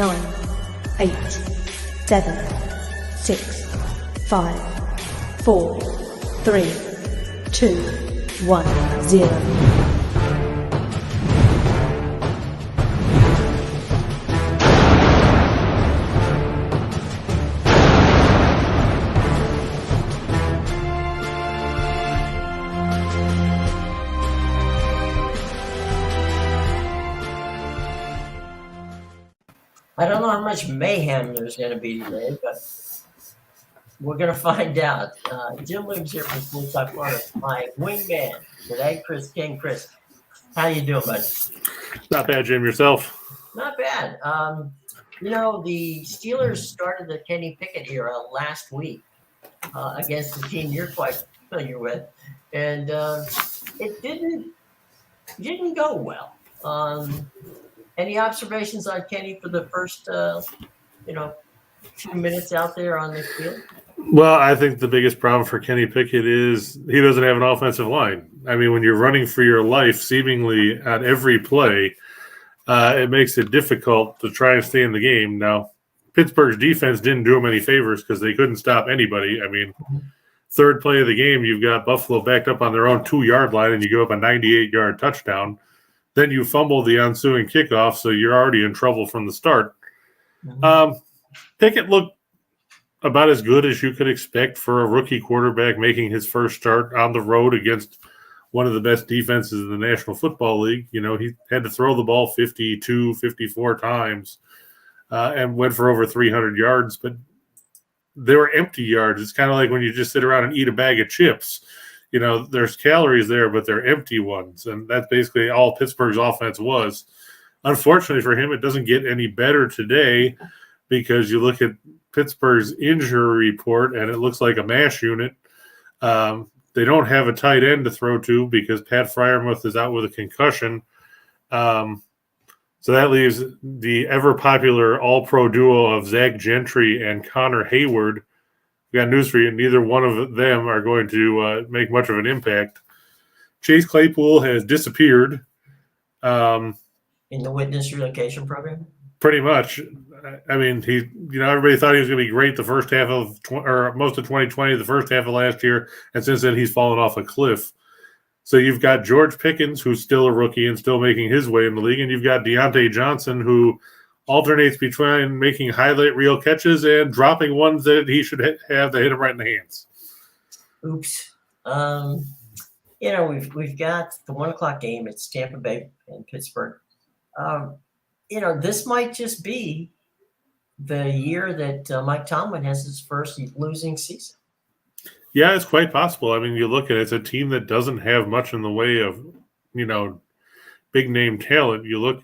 9, 8, 7, 6, 5, 4, 3, 2, 1, 0. I don't know how much mayhem there's going to be today, but we're going to find out. Jim Williams here from Sports Talk Florida. My wingman today, Chris King. Chris, how you doing, bud? Not bad, Jim. Yourself? Not bad. The Steelers started the Kenny Picket era last week against a team you're quite familiar with, and it didn't go well. Any observations on Kenny for the first, few minutes out there on the field? Well, I think the biggest problem for Kenny Picket is he doesn't have an offensive line. I mean, when you're running for your life seemingly on every play, it makes it difficult to try and stay in the game. Now, Pittsburgh's defense didn't do him any favors because they couldn't stop anybody. I mean, third play of the game, you've got Buffalo backed up on their own 2-yard line, and you go up a 98-yard touchdown. Then you fumble the ensuing kickoff, so you're already in trouble from the start. Mm-hmm. Pickett looked about as good as you could expect for a rookie quarterback making his first start on the road against one of the best defenses in the National Football League. You know, he had to throw the ball 52, 54 times and went for over 300 yards, but they were empty yards. It's kind of like when you just sit around and eat a bag of chips. You know, there's calories there, but they're empty ones. And that's basically all Pittsburgh's offense was. Unfortunately for him, it doesn't get any better today because you look at Pittsburgh's injury report, and it looks like a mash unit. They don't have a tight end to throw to because Pat Freiermuth is out with a concussion. So that leaves the ever-popular all-pro duo of Zach Gentry and Connor Hayward. We got news for you. Neither one of them are going to make much of an impact. Chase Claypool has disappeared. In the witness relocation program? Pretty much. I mean, everybody thought he was going to be great the first half of most of 2020, the first half of last year, and since then he's fallen off a cliff. So you've got George Pickens, who's still a rookie and still making his way in the league, and you've got Deontay Johnson, who alternates between making highlight reel catches and dropping ones that he should have to hit him right in the hands. Oops. We've got the 1:00 game. It's Tampa Bay and Pittsburgh. This might just be the year that Mike Tomlin has his first losing season. Yeah, it's quite possible. I mean, you look at it, it's a team that doesn't have much in the way of, big name talent. You look,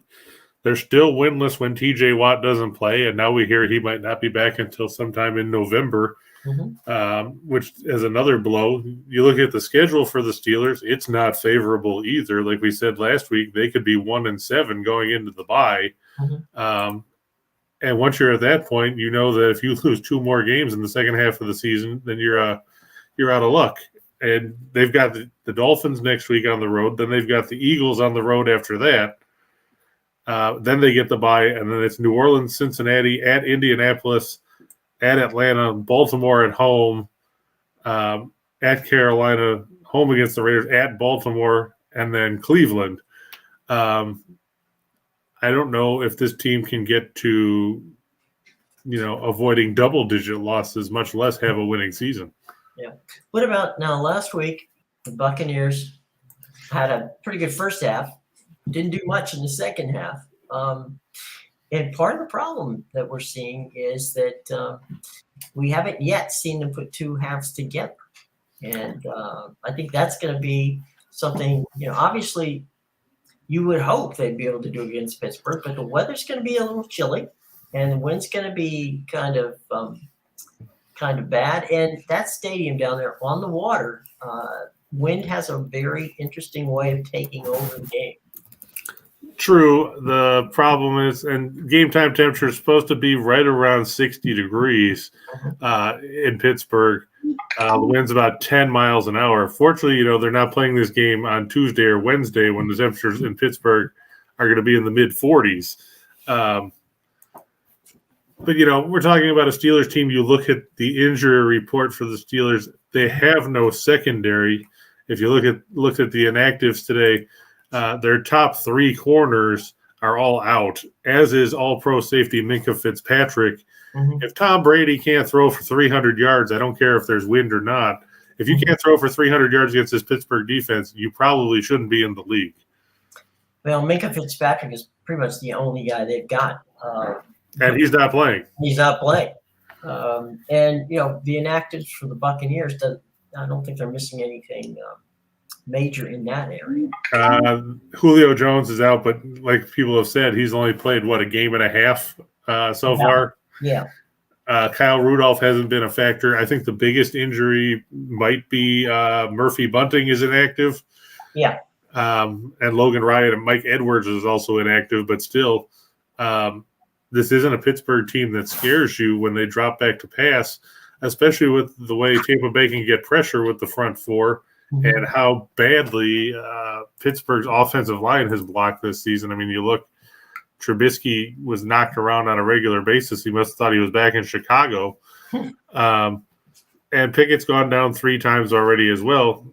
they're still winless when TJ Watt doesn't play, and now we hear he might not be back until sometime in November, which is another blow. You look at the schedule for the Steelers, it's not favorable either. Like we said last week, they could be 1-7 going into the bye. And once you're at that point, you know that if you lose 2 more games in the second half of the season, then you're out of luck. And they've got the Dolphins next week on the road. Then they've got the Eagles on the road after that. Then they get the bye, and then it's New Orleans, Cincinnati, at Indianapolis, at Atlanta, Baltimore at home, at Carolina, home against the Raiders, at Baltimore, and then Cleveland. I don't know if this team can get to, avoiding double-digit losses, much less have a winning season. Yeah. What about now? Last week, the Buccaneers had a pretty good first half. Didn't do much in the second half. And part of the problem that we're seeing is that we haven't yet seen them put 2 halves together. And I think that's going to be something, obviously you would hope they'd be able to do against Pittsburgh, but the weather's going to be a little chilly and the wind's going to be kind of bad. And that stadium down there on the water, wind has a very interesting way of taking over the game. True. The problem is, and game time temperature is supposed to be right around 60 degrees in Pittsburgh. The wind's about 10 miles an hour. Fortunately, they're not playing this game on Tuesday or Wednesday when the temperatures in Pittsburgh are going to be in the mid-40s. But, we're talking about a Steelers team. You look at the injury report for the Steelers, they have no secondary. If you looked at the inactives today, their top 3 corners are all out, as is all-pro safety Minkah Fitzpatrick. Mm-hmm. If Tom Brady can't throw for 300 yards, I don't care if there's wind or not. If you can't throw for 300 yards against this Pittsburgh defense, you probably shouldn't be in the league. Well, Minkah Fitzpatrick is pretty much the only guy they've got. And he's not playing. He's not playing. And, the inactives for the Buccaneers, I don't think they're missing anything major in that area. Julio Jones is out, but like people have said, he's only played, a game and a half so far? Yeah. Kyle Rudolph hasn't been a factor. I think the biggest injury might be Murphy Bunting is inactive. Yeah. And Logan Ryan and Mike Edwards is also inactive, but still, this isn't a Pittsburgh team that scares you when they drop back to pass, especially with the way Tampa Bay can get pressure with the front 4 and how badly Pittsburgh's offensive line has blocked this season. I mean, you look, Trubisky was knocked around on a regular basis. He must have thought he was back in Chicago. And Pickett's gone down 3 times already as well.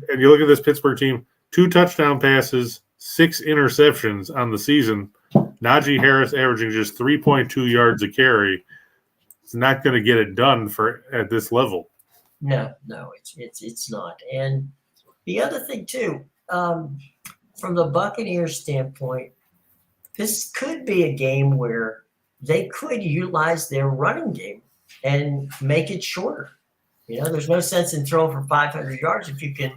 And you look at this Pittsburgh team, 2 touchdown passes, 6 interceptions on the season. Najee Harris averaging just 3.2 yards a carry. It's not going to get it done at this level. No, it's not. And the other thing too, from the Buccaneers standpoint, this could be a game where they could utilize their running game and make it shorter. There's no sense in throwing for 500 yards if you can,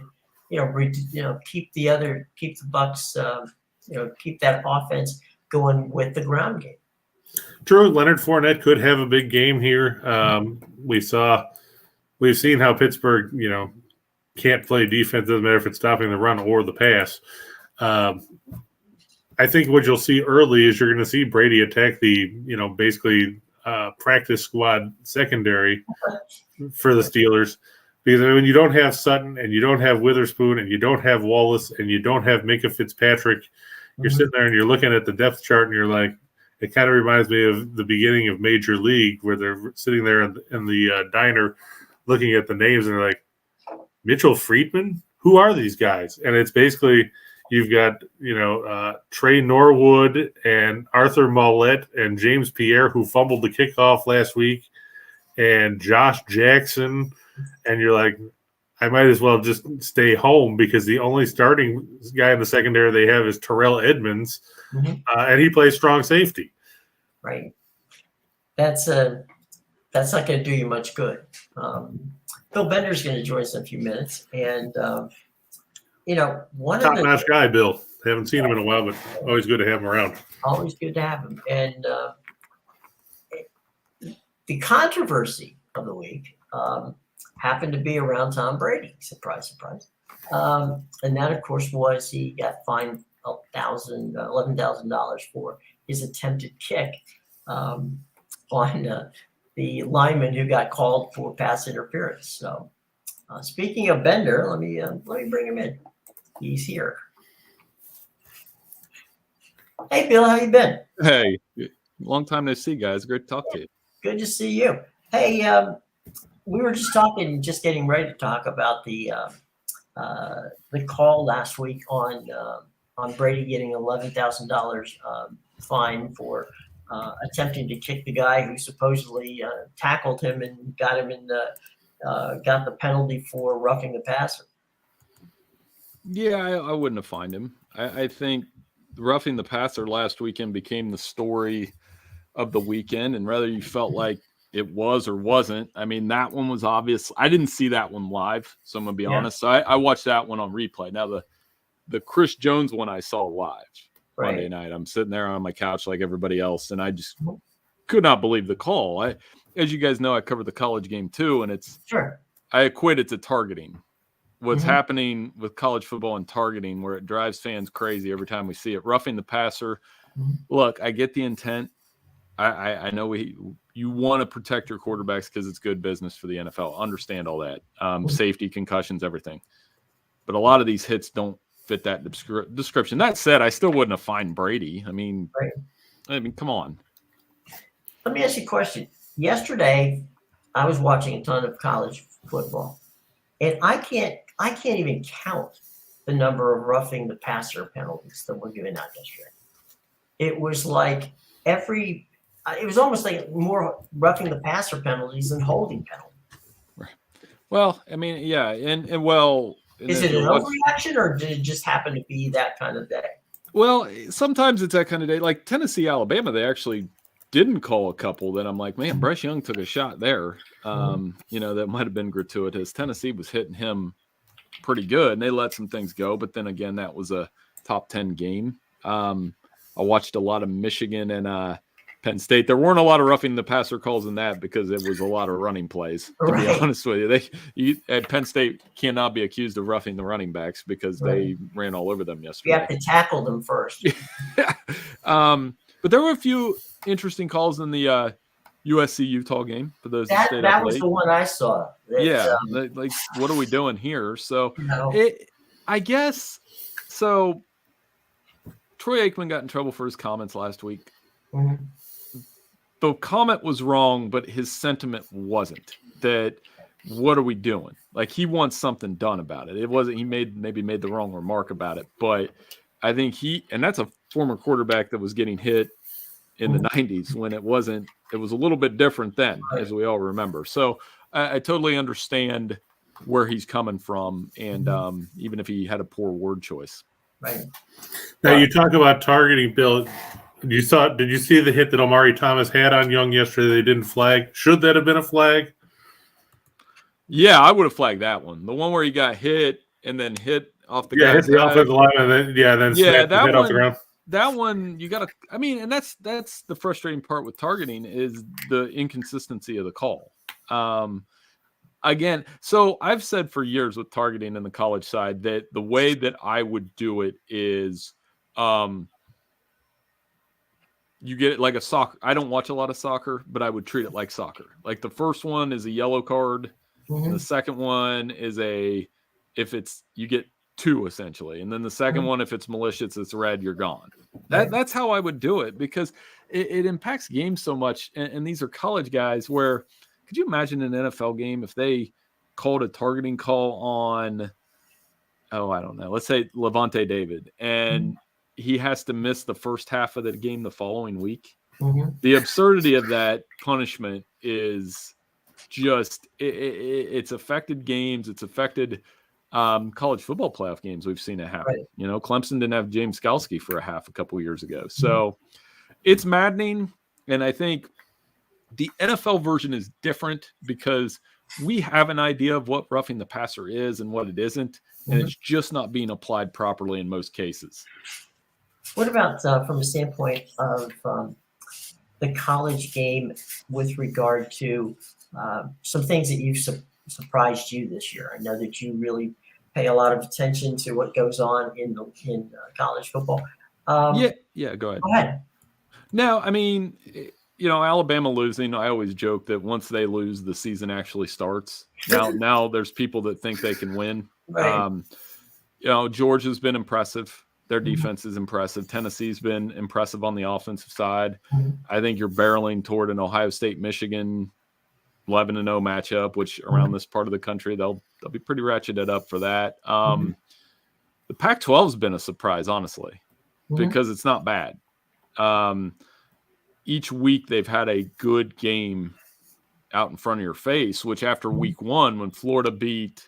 keep the Bucs, keep that offense going with the ground game. True, Leonard Fournette could have a big game here. We've seen how Pittsburgh, can't play defense. Doesn't matter if it's stopping the run or the pass. I think what you'll see early is you're going to see Brady attack the, basically practice squad secondary for the Steelers. Because when you don't have Sutton and you don't have Witherspoon and you don't have Wallace and you don't have Minkah Fitzpatrick, you're sitting there and you're looking at the depth chart and you're like, it kind of reminds me of the beginning of Major League where they're sitting there in the diner looking at the names and they're like, Mitchell Friedman? Who are these guys? And it's basically you've got, Trey Norwood and Arthur Mollett and James Pierre who fumbled the kickoff last week and Josh Jackson. And you're like, I might as well just stay home because the only starting guy in the secondary they have is Terrell Edmonds, and he plays strong safety. Right. That's not going to do you much good. Bill Bender's going to join us in a few minutes, and one top-notch guy, Bill. Haven't seen him in a while, but always good to have him around. Always good to have him. And the controversy of the week happened to be around Tom Brady. Surprise, surprise. And that, of course, was he got fined $11,000 for his attempted kick on the lineman who got called for pass interference. So, speaking of Bender, let me bring him in. He's here. Hey, Bill, how you been? Hey, long time no see, guys. Great to talk to you. Good to see you. Hey, we were just getting ready to talk about the call last week on Brady getting $11,000 fine for attempting to kick the guy who supposedly tackled him and got him got the penalty for roughing the passer. Yeah, I wouldn't have fined him. I think roughing the passer last weekend became the story of the weekend, and whether you felt like it was or wasn't, I mean, that one was obvious. I didn't see that one live, so I'm going to be honest. So I watched that one on replay. Now, the Chris Jones one I saw live Monday night. I'm sitting there on my couch like everybody else, and I just could not believe the call. As you guys know, I covered the college game too, and I equate it to targeting. What's happening with college football and targeting, where it drives fans crazy every time we see it. Roughing the passer. Look, I get the intent. I know you want to protect your quarterbacks because it's good business for the NFL. Understand all that. Safety, concussions, everything. But a lot of these hits don't fit that description. That said, I still wouldn't have fined Brady. I mean, come on. Let me ask you a question. Yesterday, I was watching a ton of college football, and I can't even count the number of roughing the passer penalties that were given out yesterday. It was like it was almost like more roughing the passer penalties than holding penalties. Right. Well, I mean, yeah, and well, is it an overreaction, or did it just happen to be that kind of day? Well, sometimes it's that kind of day. Like Tennessee, Alabama, they actually didn't call a couple that I'm like, man, Bryce Young took a shot there. That might have been gratuitous. Tennessee was hitting him pretty good, and they let some things go. But then again, that was a top 10 game. I watched a lot of Michigan and Penn State. There weren't a lot of roughing the passer calls in that because it was a lot of running plays, to be honest with you. At Penn State cannot be accused of roughing the running backs because they ran all over them yesterday. You have to tackle them first. But there were a few interesting calls in the USC-Utah game for those that stayed up that was late. The one I saw. Like what are we doing here? So I guess so. Troy Aikman got in trouble for his comments last week. Mm-hmm. The comment was wrong, but his sentiment wasn't. That what are we doing? Like he wants something done about it. It wasn't he maybe made the wrong remark about it, but I think and that's a former quarterback that was getting hit in the 90s when it was a little bit different then, as we all remember. So I totally understand where he's coming from, and even if he had a poor word choice. Right. Now you talk about targeting, Bill. Did you see the hit that Omari Thomas had on Young yesterday? They didn't flag. Should that have been a flag? Yeah, I would have flagged that one. The one where he got hit and then hit off the hit the offensive line and then snapped the head off the ground. That one you got to. I mean, and that's the frustrating part with targeting is the inconsistency of the call. Again, so I've said for years with targeting in the college side that the way that I would do it is, you get it like a soccer. I don't watch a lot of soccer, but I would treat it like soccer. Like the first one is a yellow card. Mm-hmm. The second one is you get 2 essentially. And then the second one, if it's malicious, it's red, you're gone. That's how I would do it because it impacts games so much. And these are college guys where could you imagine an NFL game if they called a targeting call on, I don't know, let's say Levante David, and he has to miss the first half of the game the following week. Mm-hmm. The absurdity of that punishment is just it's affected games. It's affected college football playoff games. We've seen it happen. Right. Clemson didn't have James Skalski for a half a couple of years ago. So it's maddening. And I think the NFL version is different because we have an idea of what roughing the passer is and what it isn't. And it's just not being applied properly in most cases. What about from a standpoint of the college game with regard to some things that you've surprised you this year? I know that you really pay a lot of attention to what goes on in college football. Go ahead. No, I mean, Alabama losing, I always joke that once they lose, the season actually starts. Now there's people that think they can win. Right. Georgia's been impressive. Their defense is impressive. Tennessee's been impressive on the offensive side. Mm-hmm. I think you're barreling toward an Ohio State-Michigan 11-0 matchup, which around this part of the country, they'll be pretty ratcheted up for that. The Pac-12 has been a surprise, honestly, because it's not bad. Each week they've had a good game out in front of your face, which after week 1, when Florida beat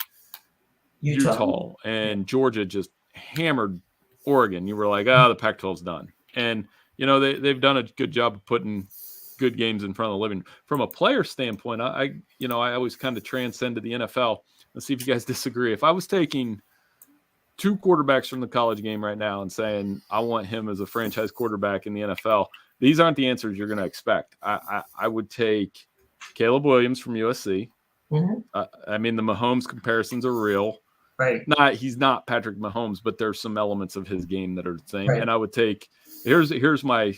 Utah and Georgia just hammered Oregon, you were like, the Pac-12's done. And, they've done a good job of putting good games in front of the living. From a player standpoint, I always kind of transcend to the NFL. Let's see if you guys disagree. If I was taking 2 quarterbacks from the college game right now and saying, I want him as a franchise quarterback in the NFL, these aren't the answers you're going to expect. I would take Caleb Williams from USC. Mm-hmm. I mean, the Mahomes comparisons are real. Right. He's not Patrick Mahomes, but there's some elements of his game that are the same. Right. And I would take here's my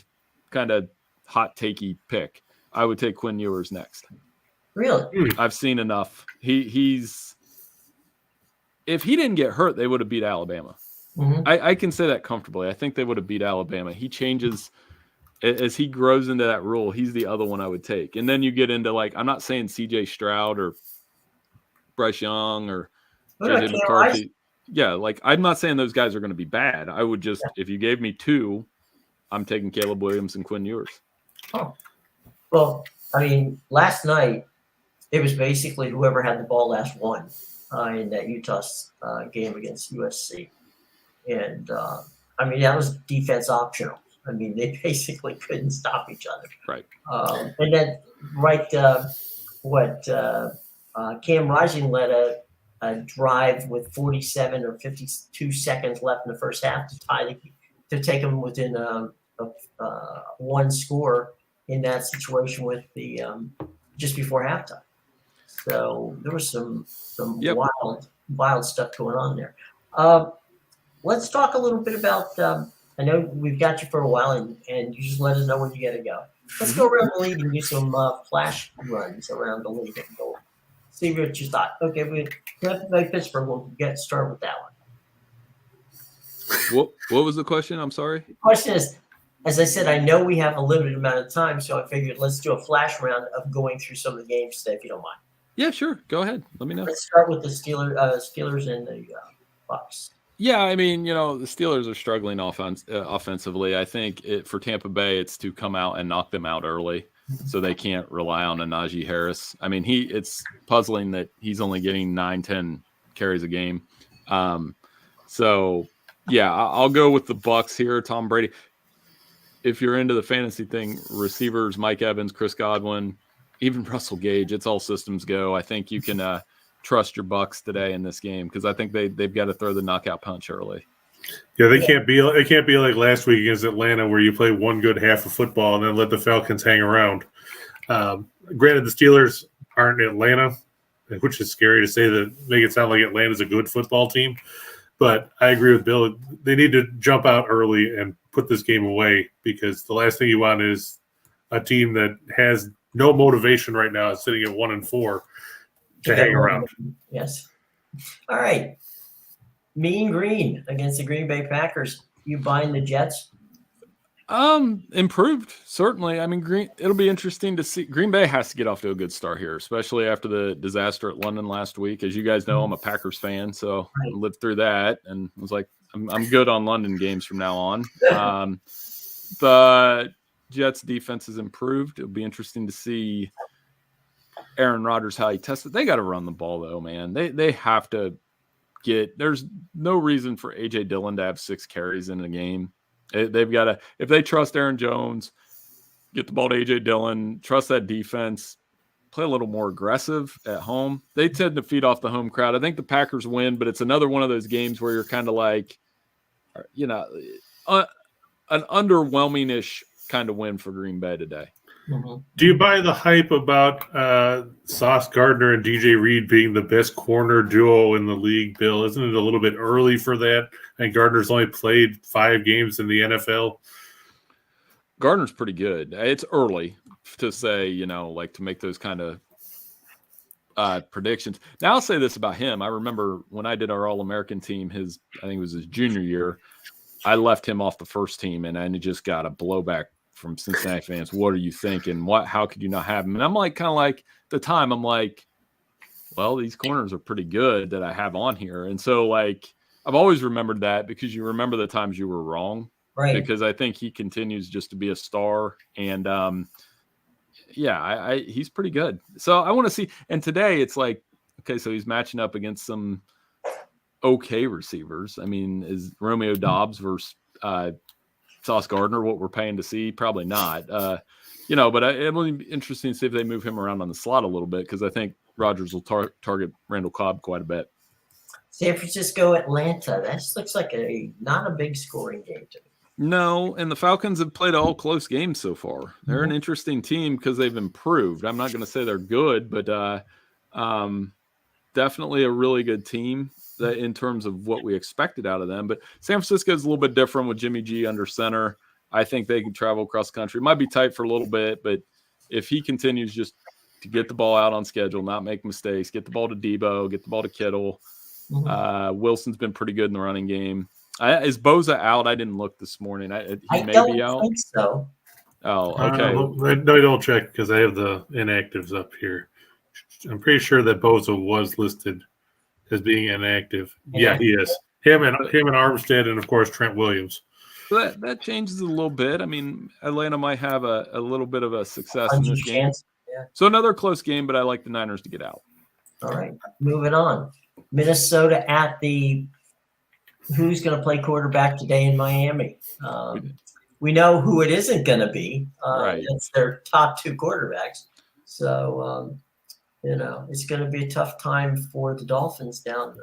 kind of hot takey pick. I would take Quinn Ewers next. Really? I've seen enough. He's if he didn't get hurt, they would have beat Alabama. Mm-hmm. I can say that comfortably. I think they would have beat Alabama. He changes as he grows into that role, he's the other one I would take. And then you get into like, I'm not saying CJ Stroud or Bryce Young or JJ McCarthy. Yeah, like I'm not saying those guys are going to be bad. I would just, if you gave me two, I'm taking Caleb Williams and Quinn Ewers. Oh, well, I mean, last night it was basically whoever had the ball last won in that Utah game against USC, and I mean that was defense optional. I mean they basically couldn't stop each other. Right. And then Cam Rising led a drive with 47 or 52 seconds left in the first half to take them within one score in that situation with the just before halftime. So there was some wild stuff going on there. Let's talk a little bit about. I know we've got you for a while, and you just let us know when you got to go. Let's go around the league and do some flash runs around the league and go see what you thought. Okay, we Tampa Bay Pittsburgh. We'll get started with that one. What was the question? I'm sorry. The question is, as I said, I know we have a limited amount of time, so I figured let's do a flash round of going through some of the games today, if you don't mind. Yeah, sure. Go ahead. Let me know. Let's start with the Steelers and the Bucs. Yeah, I mean, the Steelers are struggling offensively. I think for Tampa Bay, it's to come out and knock them out early, so they can't rely on a Najee Harris. I mean, it's puzzling that he's only getting 9-10 carries a game. So, yeah, I'll go with the Bucs here. Tom Brady. If you're into the fantasy thing, receivers, Mike Evans, Chris Godwin, even Russell Gage, it's all systems go. I think you can trust your Bucs today in this game because I think they've got to throw the knockout punch early. Yeah, it can't be like last week against Atlanta where you play one good half of football and then let the Falcons hang around. Granted, the Steelers aren't Atlanta, which is scary to say that make it sound like Atlanta's a good football team. But I agree with Bill. They need to jump out early and put this game away because the last thing you want is a team that has no motivation right now, sitting at 1-4, to hang around. Yes. All right. Mean Green against the Green Bay Packers. You buying the Jets? Improved, certainly. I mean, it'll be interesting to see. Green Bay has to get off to a good start here, especially after the disaster at London last week. As you guys know, I'm a Packers fan, so I lived through that and was like, I'm good on London games from now on. The Jets defense has improved. It'll be interesting to see Aaron Rodgers, how he tested. They got to run the ball though, man. They have to there's no reason for AJ Dillon to have 6 carries in a game. They've got to, if they trust Aaron Jones, get the ball to AJ Dillon, trust that defense, play a little more aggressive at home. They tend to feed off the home crowd. I think the Packers win, but it's another one of those games where you're kind of like, an underwhelming-ish kind of win for Green Bay today. Mm-hmm. Do you buy the hype about Sauce Gardner and DJ Reed being the best corner duo in the league, Bill? Isn't it a little bit early for that? And Gardner's only played 5 games in the NFL. Gardner's pretty good. It's early to say, like to make those kind of predictions. Now I'll say this about him. I remember when I did our All-American team, I think it was his junior year, I left him off the first team and I just got a blowback from Cincinnati fans. What are you thinking? How could you not have him? And I'm like, kind of like at the time, I'm like, well, these corners are pretty good that I have on here. And so like, I've always remembered that because you remember the times you were wrong. Right. Because I think he continues just to be a star. And he's pretty good. So I want to see. And today it's like, okay, so he's matching up against some okay receivers. I mean, is Romeo Doubs versus Sauce Gardner what we're paying to see? Probably not. But it will be interesting to see if they move him around on the slot a little bit because I think Rodgers will target Randall Cobb quite a bit. San Francisco, Atlanta. That looks like not a big scoring game to me. No, and the Falcons have played all close games so far. They're an interesting team because they've improved. I'm not going to say they're good, but definitely a really good team in terms of what we expected out of them. But San Francisco is a little bit different with Jimmy G under center. I think they can travel across the country. It might be tight for a little bit, but if he continues just to get the ball out on schedule, not make mistakes, get the ball to Debo, get the ball to Kittle. Wilson's been pretty good in the running game. Is Boza out? I didn't look this morning. He may be out. I think so. Oh, okay. No, don't check because I have the inactives up here. I'm pretty sure that Bosa was listed as being inactive. Yeah, he is. Him and Armstead, and of course Trent Williams. That changes a little bit. I mean, Atlanta might have a little bit of a success in this game. Yeah. So another close game, but I like the Niners to get out. All right, moving on. Minnesota at the who's going to play quarterback today in Miami? We know who it isn't going to be. Right. It's their top two quarterbacks. So, it's going to be a tough time for the Dolphins down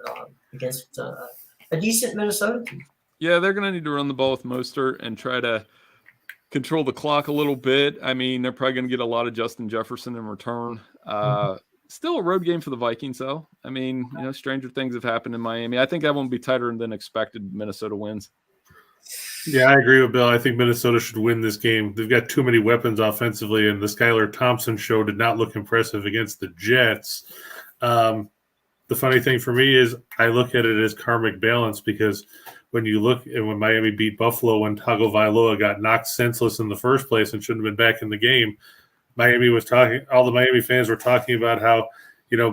against a decent Minnesota team. Yeah, they're going to need to run the ball with Mostert and try to control the clock a little bit. I mean, they're probably going to get a lot of Justin Jefferson in return. Still a road game for the Vikings, though. I mean, stranger things have happened in Miami. I think that won't be tighter than expected. Minnesota wins. Yeah, I agree with Bill. I think Minnesota should win this game. They've got too many weapons offensively, and the Skylar Thompson show did not look impressive against the Jets. The funny thing for me is I look at it as karmic balance because when you look at when Miami beat Buffalo when Tagovailoa got knocked senseless in the first place and shouldn't have been back in the game, all the Miami fans were talking about how,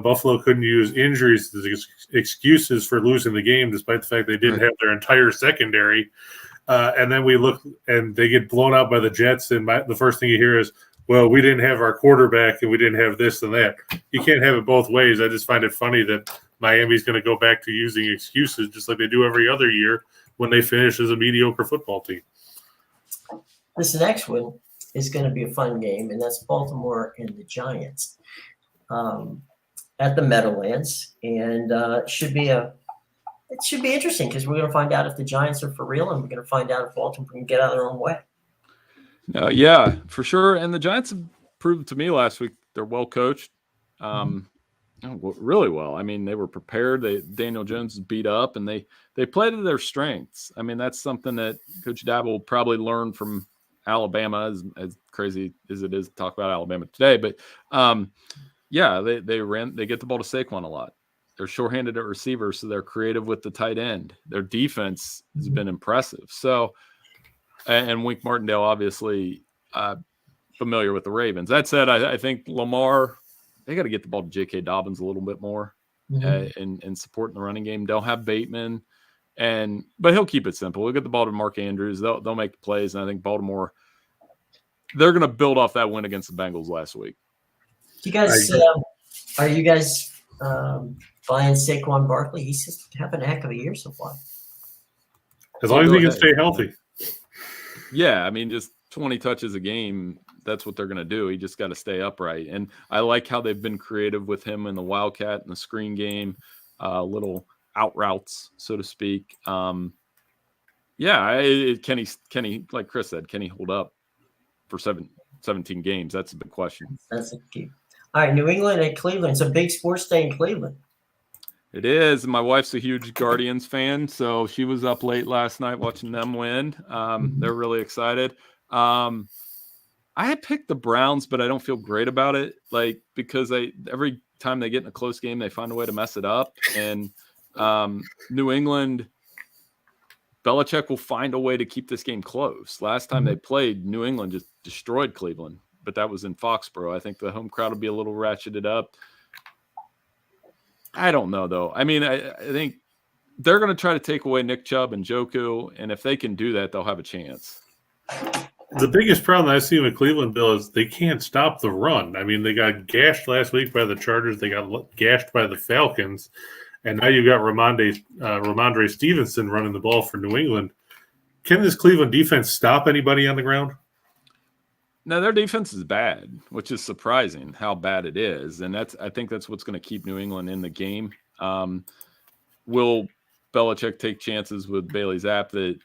Buffalo couldn't use injuries as excuses for losing the game, despite the fact they didn't have their entire secondary. And then we look and they get blown out by the Jets. And the first thing you hear is, well, we didn't have our quarterback and we didn't have this and that. You can't have it both ways. I just find it funny that Miami's going to go back to using excuses just like they do every other year when they finish as a mediocre football team. This next one is going to be a fun game, and that's Baltimore and the Giants at the Meadowlands. And it should be interesting because we're going to find out if the Giants are for real, and we're going to find out if Baltimore can get out of their own way. Yeah, for sure. And the Giants have proved to me last week they're well coached, really well. I mean, they were prepared. Daniel Jones is beat up, and they played to their strengths. I mean, that's something that Coach Dabo will probably learn from Alabama, as crazy as it is to talk about Alabama today. But they get the ball to Saquon a lot. They're shorthanded at receiver, so they're creative with the tight end. Their defense has been impressive. So, and Wink Martindale, obviously familiar with the Ravens. That said, I think Lamar, they got to get the ball to J.K. Dobbins a little bit more in supporting the running game. They'll have Bateman, but he'll keep it simple. We'll get the ball to Mark Andrews. They'll make the plays, and I think Baltimore, they're going to build off that win against the Bengals last week. Do you guys, are you guys buying Saquon Barkley? He's just having a heck of a year so far. As long as he can stay healthy. Yeah, I mean, just 20 touches a game, that's what they're going to do. He just got to stay upright. And I like how they've been creative with him in the Wildcat and the screen game, little out routes, so to speak. Kenny, like Chris said, can he hold up for 17 games? That's a big question. That's a key. All right, New England and Cleveland. It's a big sports day in Cleveland. It is. My wife's a huge Guardians fan, so she was up late last night watching them win. They're really excited. I had picked the Browns, but I don't feel great about it, because every time they get in a close game, they find a way to mess it up. And New England, Belichick will find a way to keep this game close. Last time they played, New England just destroyed Cleveland, but that was in Foxborough. I think the home crowd will be a little ratcheted up. I don't know, though. I mean, I think they're going to try to take away Nick Chubb and Njoku, and if they can do that, they'll have a chance. The biggest problem I see with Cleveland, Bill, is they can't stop the run. I mean, they got gashed last week by the Chargers. They got gashed by the Falcons. And now you've got Ramondre Stevenson running the ball for New England. Can this Cleveland defense stop anybody on the ground? No, their defense is bad, which is surprising how bad it is. And I think that's what's going to keep New England in the game. Will Belichick take chances with Bailey Zapp that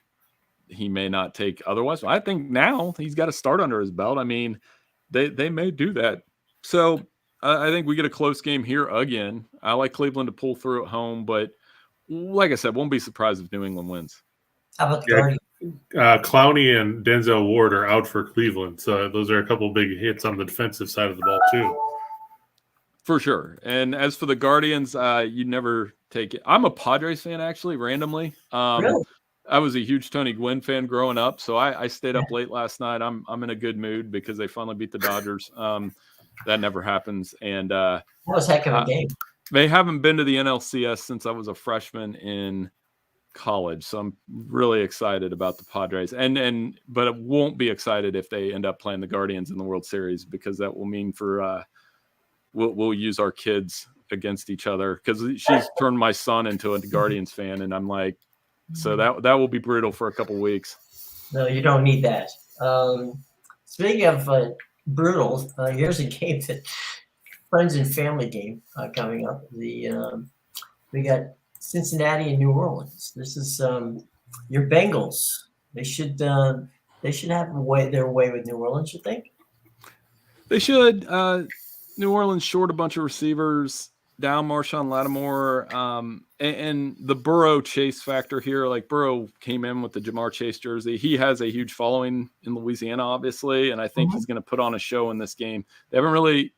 he may not take otherwise? I think now he's got a start under his belt. I mean, they may do that. So I think we get a close game here again. I like Cleveland to pull through at home, but like I said, won't be surprised if New England wins. How about the Guardians? Clowney and Denzel Ward are out for Cleveland, so those are a couple of big hits on the defensive side of the ball too. For sure. And as for the Guardians, you never take it. I'm a Padres fan, actually, randomly. Really? I was a huge Tony Gwynn fan growing up, so I stayed up late last night. I'm in a good mood because they finally beat the Dodgers. That never happens, and That was a heck of a game. they haven't been to the NLCS since I was a freshman in college, so I'm really excited about the Padres. But it won't be excited if they end up playing the Guardians in the World Series, because that will mean for we'll use our kids against each other, because she's turned my son into a Guardians fan, and I'm like, so that will be brutal for a couple weeks. No, you don't need that. Speaking of brutal, here's a game that friends and family game coming up. We got Cincinnati and New Orleans. This is your Bengals. They should have their way with New Orleans, you think? They should. New Orleans short a bunch of receivers, down Marshawn Lattimore, and the Burrow Chase factor here. Like, Burrow came in with the Jamar Chase jersey. He has a huge following in Louisiana, obviously, and I think he's going to put on a show in this game. They haven't really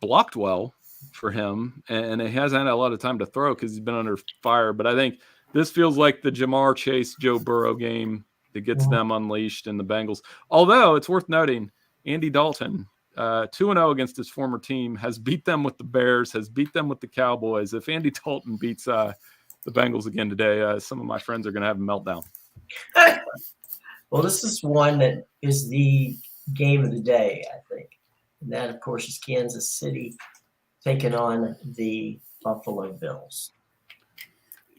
blocked well for him, and he hasn't had a lot of time to throw because he's been under fire. But I think this feels like the Jamar Chase, Joe Burrow game that gets them unleashed in the Bengals. Although it's worth noting, Andy Dalton, 2-0 against his former team, has beat them with the Bears, has beat them with the Cowboys. If Andy Dalton beats the Bengals again today, some of my friends are going to have a meltdown. Well, this is one that is the game of the day, I think. And that, of course, is Kansas City taking on the Buffalo Bills.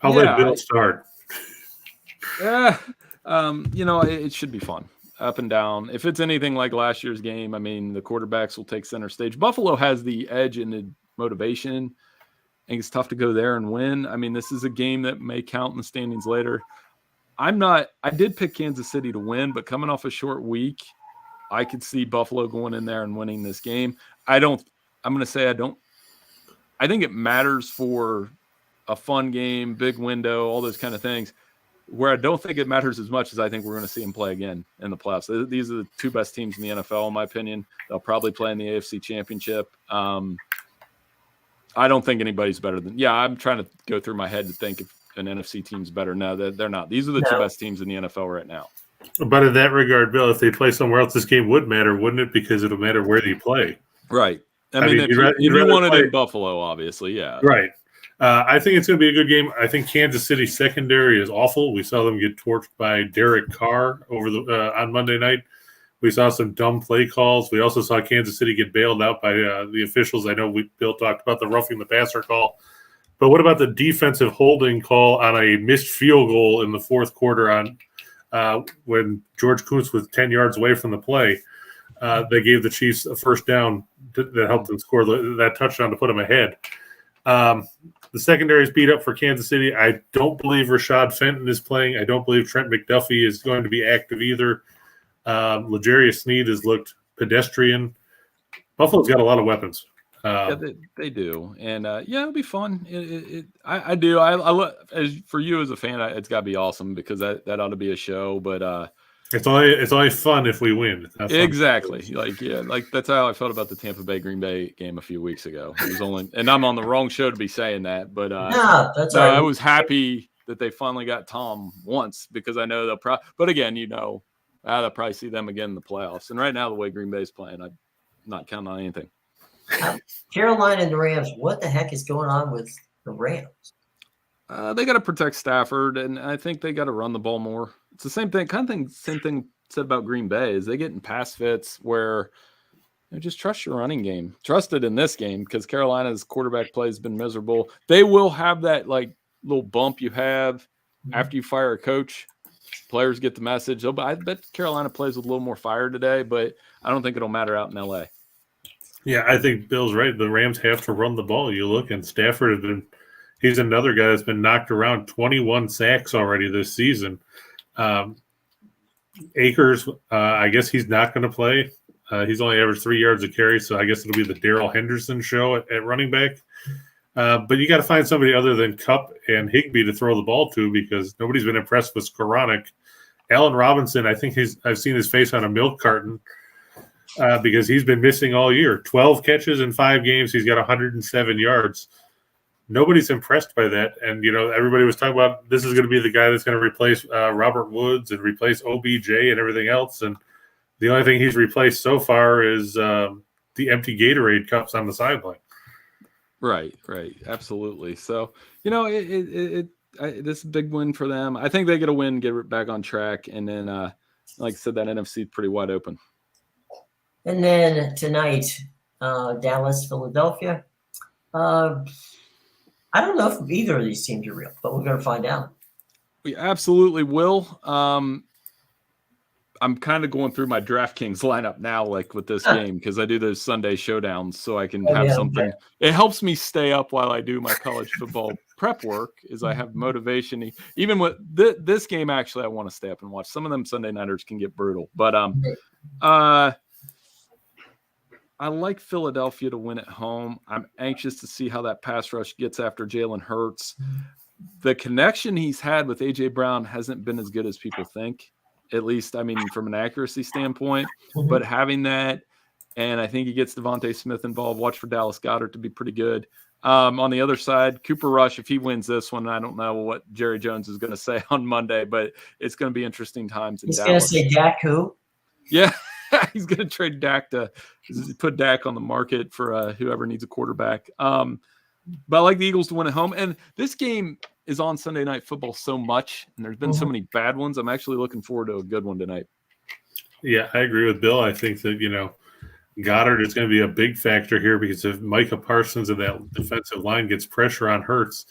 I'll let Bill start. Yeah, it should be fun. Up and down. If it's anything like last year's game, I mean, the quarterbacks will take center stage. Buffalo has the edge and the motivation. I think it's tough to go there and win. I mean, this is a game that may count in the standings later. I did pick Kansas City to win, but coming off a short week, I could see Buffalo going in there and winning this game. I think it matters for a fun game, big window, all those kind of things. Where I don't think it matters as much as I think we're going to see them play again in the playoffs. These are the two best teams in the NFL, in my opinion. They'll probably play in the AFC Championship. I don't think anybody's better than – I'm trying to go through my head to think if an NFC team's better. No, they're not. These are the two best teams in the NFL right now. But in that regard, Bill, if they play somewhere else, this game would matter, wouldn't it? Because it'll matter where they play. Right. I mean if you want it in Buffalo, obviously, yeah. Right. I think it's going to be a good game. I think Kansas City's secondary is awful. We saw them get torched by Derek Carr on Monday night. We saw some dumb play calls. We also saw Kansas City get bailed out by the officials. I know Bill talked about the roughing the passer call. But what about the defensive holding call on a missed field goal in the fourth quarter when George Kuntz was 10 yards away from the play? They gave the Chiefs a first down that helped them score that touchdown to put them ahead. The secondary is beat up for Kansas City. I don't believe Rashad Fenton is playing. I don't believe Trent McDuffie is going to be active either. L'Jarius Sneed has looked pedestrian. Buffalo's got a lot of weapons. They do, and it'll be fun. I do. As for you as a fan, it's got to be awesome because that ought to be a show. But it's only fun if we win. Exactly. Like that's how I felt about the Tampa Bay Green Bay game a few weeks ago. It was only, and I'm on the wrong show to be saying that, but that's right. I was happy that they finally got Tom once because I know they'll but again, they'll probably see them again in the playoffs. And right now, the way Green Bay's playing, I'm not counting on anything. Carolina and the Rams. What the heck is going on with the Rams? They got to protect Stafford, and I think they got to run the ball more. It's the same thing. Same thing said about Green Bay is they get in pass fits where just trust your running game. Trust it in this game because Carolina's quarterback play has been miserable. They will have that little bump you have after you fire a coach. Players get the message. I bet Carolina plays with a little more fire today, but I don't think it'll matter out in LA. Yeah, I think Bill's right. The Rams have to run the ball. You look, and Stafford he's another guy that's been knocked around, 21 sacks already this season. Akers, I guess he's not going to play. He's only averaged 3 yards a carry, so I guess it'll be the Darrell Henderson show at running back. But you got to find somebody other than Kupp and Higbee to throw the ball to because nobody's been impressed with Skoranek. Allen Robinson, I think I've seen his face on a milk carton because he's been missing all year. 12 catches in 5 games. He's got 107 yards. nobody's impressed by that. And, everybody was talking about this is going to be the guy that's going to replace Robert Woods and replace OBJ and everything else. And the only thing he's replaced so far is the empty Gatorade cups on the sideline. Right. Absolutely. So, this is a big win for them. I think they get a win, get it back on track. And then, like I said, that NFC is pretty wide open. And then tonight, Dallas, Philadelphia. I don't know if either of these teams are real, but we're going to find out. We absolutely will. I'm kind of going through my DraftKings lineup now, like with this game, because I do those Sunday showdowns, so I can have something. Okay. It helps me stay up while I do my college football prep work, is I have motivation. Even with this game, actually, I want to stay up and watch. Some of them Sunday nighters can get brutal, but I like Philadelphia to win at home. I'm anxious to see how that pass rush gets after Jalen Hurts. The connection he's had with A.J. Brown hasn't been as good as people think, at least, from an accuracy standpoint. Mm-hmm. But having that, and I think he gets Devontae Smith involved. Watch for Dallas Goedert to be pretty good. On the other side, Cooper Rush, if he wins this one, I don't know what Jerry Jones is going to say on Monday, but it's going to be interesting times in Dallas. He's going to say Dak who? Yeah. He's going to trade Dak to put Dak on the market for whoever needs a quarterback. But I like the Eagles to win at home. And this game is on Sunday Night Football so much, and there's been so many bad ones. I'm actually looking forward to a good one tonight. Yeah, I agree with Bill. I think that, Goddard is going to be a big factor here, because if Micah Parsons and that defensive line gets pressure on Hurts,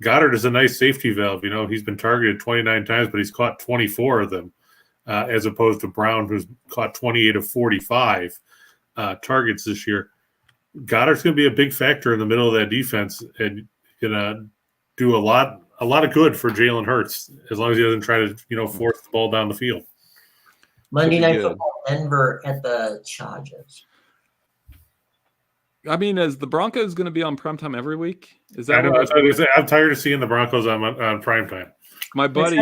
Goddard is a nice safety valve. He's been targeted 29 times, but he's caught 24 of them. As opposed to Brown, who's caught 28 of 45 targets this year. Goddard's going to be a big factor in the middle of that defense, and going to do a lot of good for Jalen Hurts, as long as he doesn't try to force the ball down the field. Monday Night Football, Denver at the Chargers. Is the Broncos going to be on primetime every week? Is that? I'm tired of seeing the Broncos on primetime. My buddy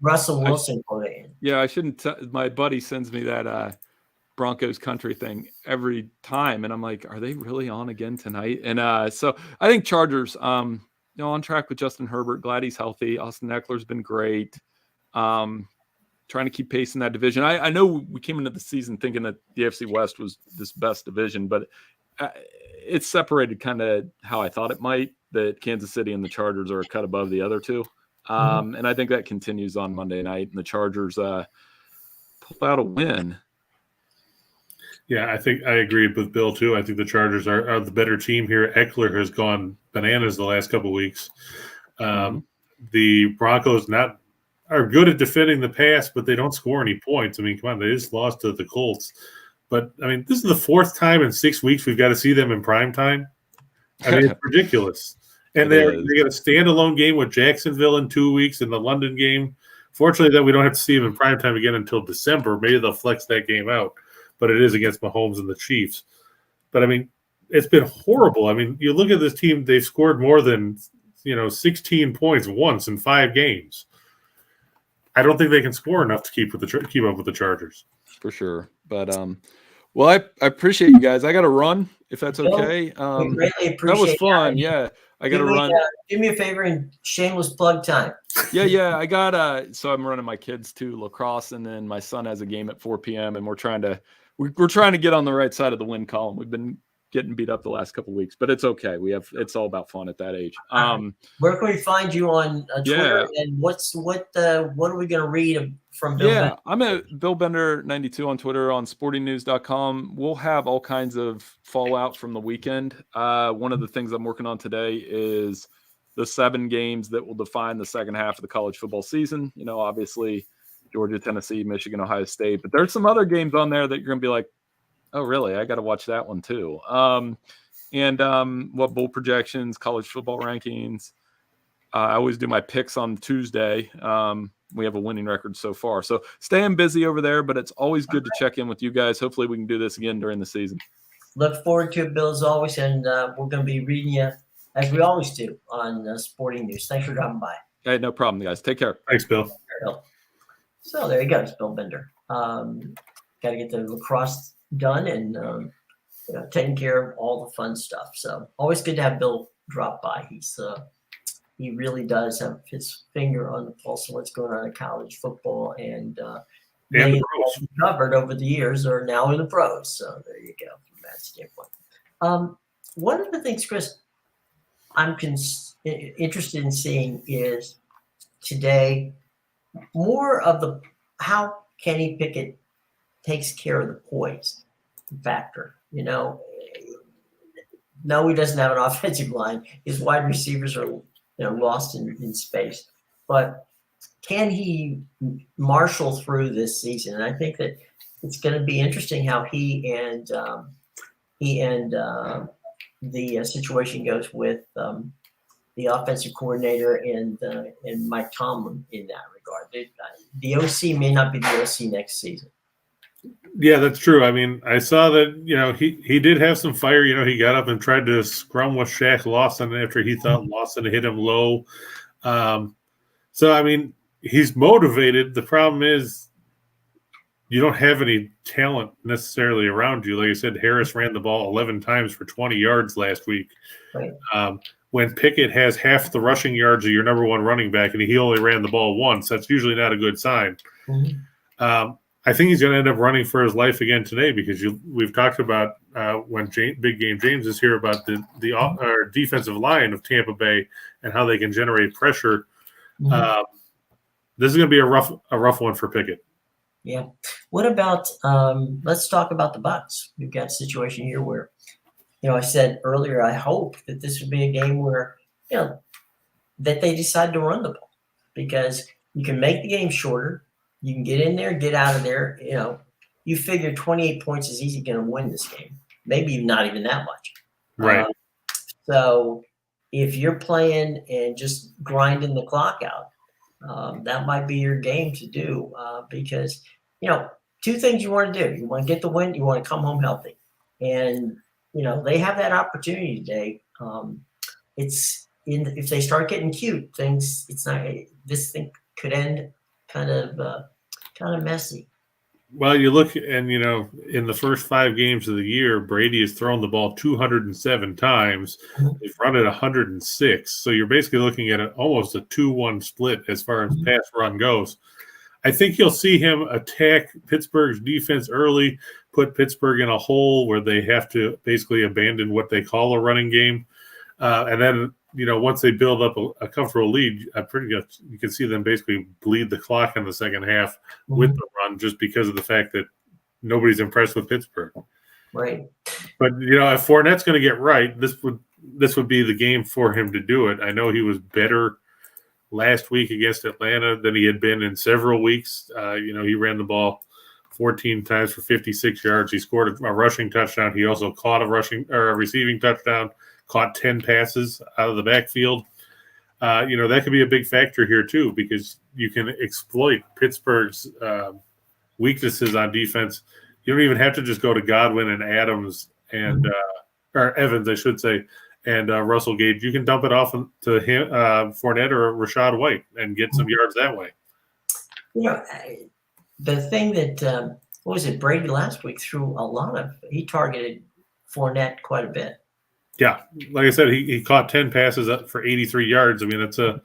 Russell Wilson put it in. Yeah, I shouldn't. My buddy sends me that Broncos country thing every time, and I'm like, are they really on again tonight? And so I think Chargers, on track with Justin Herbert. Glad he's healthy. Austin Eckler's been great. Trying to keep pace in that division. I know we came into the season thinking that the AFC West was this best division, but it's separated kind of how I thought it might. That Kansas City and the Chargers are a cut above the other two. And I think that continues on Monday night, and the Chargers pull out a win. Yeah, I think I agree with Bill too. I think the Chargers are the better team here. Eckler has gone bananas the last couple of weeks. The Broncos are good at defending the pass, but they don't score any points. Come on, they just lost to the Colts. But this is the fourth time in 6 weeks we've got to see them in prime time. It's ridiculous. And they got a standalone game with Jacksonville in 2 weeks in the London game. Fortunately, that we don't have to see them in primetime again until December. Maybe they'll flex that game out. But it is against Mahomes and the Chiefs. But, it's been horrible. You look at this team, they've scored more than, 16 points once in 5 games. I don't think they can score enough to keep up with the Chargers. For sure. But, well, I appreciate you guys. I got to run, if that's okay. We greatly appreciate that was fun. Yeah. I got to run. Do me a favor and shameless plug time. Yeah. I got so I'm running my kids to lacrosse, and then my son has a game at 4 p.m. and we're trying to get on the right side of the win column. We've been getting beat up the last couple of weeks, but it's okay. It's all about fun at that age. Where can we find you on Twitter? And what are we going to read from Bill Bender? I'm at Bill Bender 92 on Twitter, on sportingnews.com. We'll have all kinds of fallout from the weekend. One of the things I'm working on today is the 7 games that will define the second half of the college football season. Obviously Georgia, Tennessee, Michigan, Ohio State, but there's some other games on there that you're going to be like, oh, really? I got to watch that one too. What bowl projections, college football rankings. I always do my picks on Tuesday. We have a winning record so far. So staying busy over there, but it's always good to check in with you guys. Hopefully we can do this again during the season. Look forward to it, Bill, as always, and we're going to be reading you, as we always do, on Sporting News. Thanks for dropping by. Hey, no problem, guys. Take care. Thanks, Bill. So there you go. It's Bill Bender. Got to get the lacrosse done and taking care of all the fun stuff. So always good to have Bill drop by. He really does have his finger on the pulse of what's going on in college football, and many the pros. he's covered over the years are now in the pros. So there you go from that standpoint. One of the things, Chris, I'm interested in seeing is today more of how Kenny Picket takes care of the poise factor. No, he doesn't have an offensive line. His wide receivers are lost in space, but can he marshal through this season? And I think that it's going to be interesting how he and the situation goes with the offensive coordinator and Mike Tomlin in that regard. The OC may not be the OC next season. Yeah, that's true. I mean, I saw that, he did have some fire. He got up and tried to scrum with Shaq Lawson after he thought Lawson hit him low. So, I mean, he's motivated. The problem is you don't have any talent necessarily around you. Like I said, Harris ran the ball 11 times for 20 yards last week. Right. When Pickett has half the rushing yards of your number one running back and he only ran the ball once, that's usually not a good sign. Mm-hmm. I think he's going to end up running for his life again today because we've talked about when Big Game James is here about the defensive line of Tampa Bay and how they can generate pressure. Mm-hmm. This is going to be a rough one for Pickett. Yeah. What about let's talk about the Bucs. We've got a situation here where, I said earlier, I hope that this would be a game where, that they decide to run the ball because you can make the game shorter. You can get in there, get out of there. You figure 28 points is easy going to win this game. Maybe not even that much. Right. So if you're playing and just grinding the clock out, that might be your game to do because, two things you want to do. You want to get the win. You want to come home healthy. And, they have that opportunity today. If they start getting cute, this thing could end kind of messy. Well, you look and, in the first 5 games of the year, Brady has thrown the ball 207 times. They've run it 106. So you're basically looking at almost a 2-1 split as far as pass run goes. I think you'll see him attack Pittsburgh's defense early, put Pittsburgh in a hole where they have to basically abandon what they call a running game. And then, once they build up a comfortable lead, you can see them basically bleed the clock in the second half with the run just because of the fact that nobody's impressed with Pittsburgh. Right. But, if Fournette's going to get right, this would be the game for him to do it. I know he was better last week against Atlanta than he had been in several weeks. He ran the ball 14 times for 56 yards. He scored a rushing touchdown. He also caught a receiving touchdown. Caught 10 passes out of the backfield. That could be a big factor here too because you can exploit Pittsburgh's weaknesses on defense. You don't even have to just go to Godwin and Adams and or Evans, I should say, and Russell Gage. You can dump it off to him, Fournette or Rashad White and get some yards that way. The thing that Brady last week he targeted Fournette quite a bit. Yeah, like I said, he caught 10 passes up for 83 yards. I mean, it's a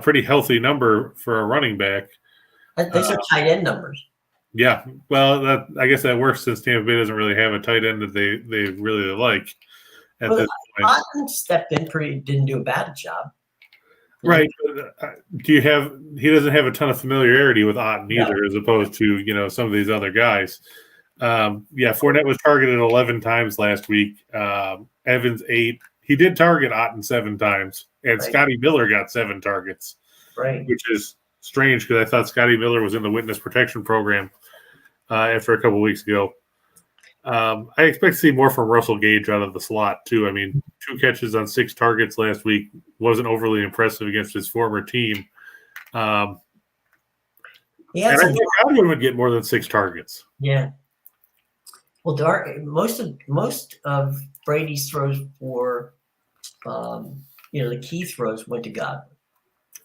pretty healthy number for a running back. Those are tight end numbers. Yeah, well, I guess that works since Tampa Bay doesn't really have a tight end that they really like at this point. Otten stepped in didn't do a bad job. Right. But, he doesn't have a ton of familiarity with Otten either, as opposed to, some of these other guys. Fournette was targeted 11 times last week. Evans 8. He did target Otten 7 times, and right. Scotty Miller got 7 targets, right? Which is strange because I thought Scotty Miller was in the witness protection program after a couple weeks ago. I expect to see more from Russell Gage out of the slot too. I mean, 2 catches on 6 targets last week wasn't overly impressive against his former team. And I think Godwin would get more than 6 targets. Yeah. Well, most of Brady's throws for, the key throws went to Godwin.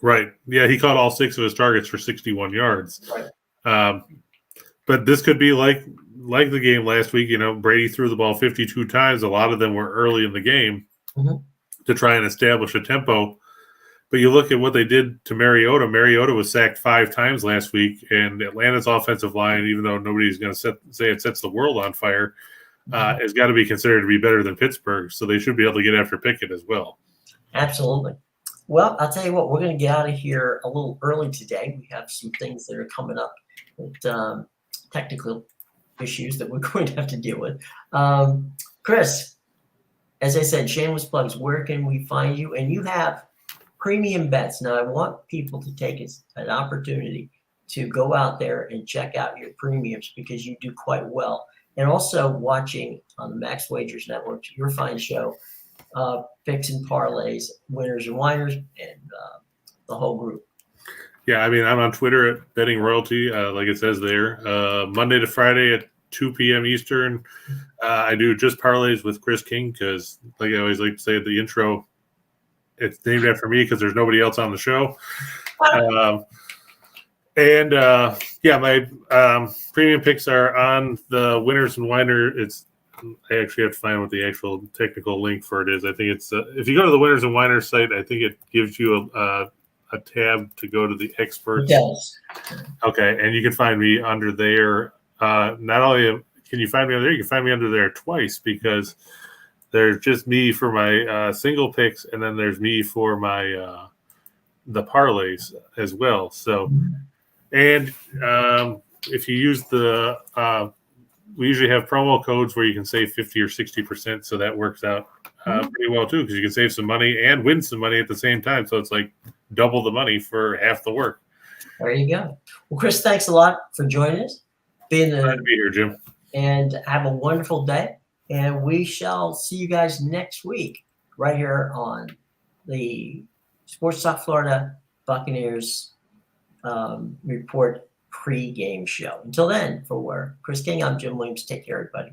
Right. Yeah, he caught all 6 of his targets for 61 yards. Right. But this could be like the game last week. Brady threw the ball 52 times. A lot of them were early in the game. Mm-hmm. to try and establish a tempo. But you look at what they did to Mariota. Mariota was sacked 5 times last week, and Atlanta's offensive line, even though nobody's going to say it sets the world on fire, has got to be considered to be better than Pittsburgh. So they should be able to get after Pickett as well. Absolutely. Well, I'll tell you what, we're going to get out of here a little early today. We have some things that are coming up, with, technical issues that we're going to have to deal with. Chris, as I said, shameless plugs, where can we find you? And you have premium bets. Now, I want people to take an opportunity to go out there and check out your premiums because you do quite well. And also watching on the Max Wagers Network, your fine show, Picks and Parlays, Winners and Whiners, and the whole group. Yeah, I mean, I'm on Twitter at Betting Royalty, like it says there. Monday to Friday at 2 p.m. Eastern. I do just parlays with Chris King because, like I always like to say at the intro, it's named after me because there's nobody else on the show. My premium picks are on the Winners and Winer. I actually have to find what the actual technical link for it is. I think it's if you go to the Winners and Winer site, I think it gives you a tab to go to the experts. It does. Okay, and you can find me under there. Not only can you find me under there, you can find me under there twice because there's just me for my single picks, and then there's me for my the parlays as well. So, and if you use the we usually have promo codes where you can save 50 or 60%. So that works out pretty well too, because you can save some money and win some money at the same time. So it's like double the money for half the work. There you go. Well, Chris, thanks a lot for joining us. Glad to be here, Jim. And have a wonderful day. And we shall see you guys next week right here on the Sports Talk Florida Buccaneers Report Pregame show. Until then, for Chris King, I'm Jim Williams. Take care, everybody.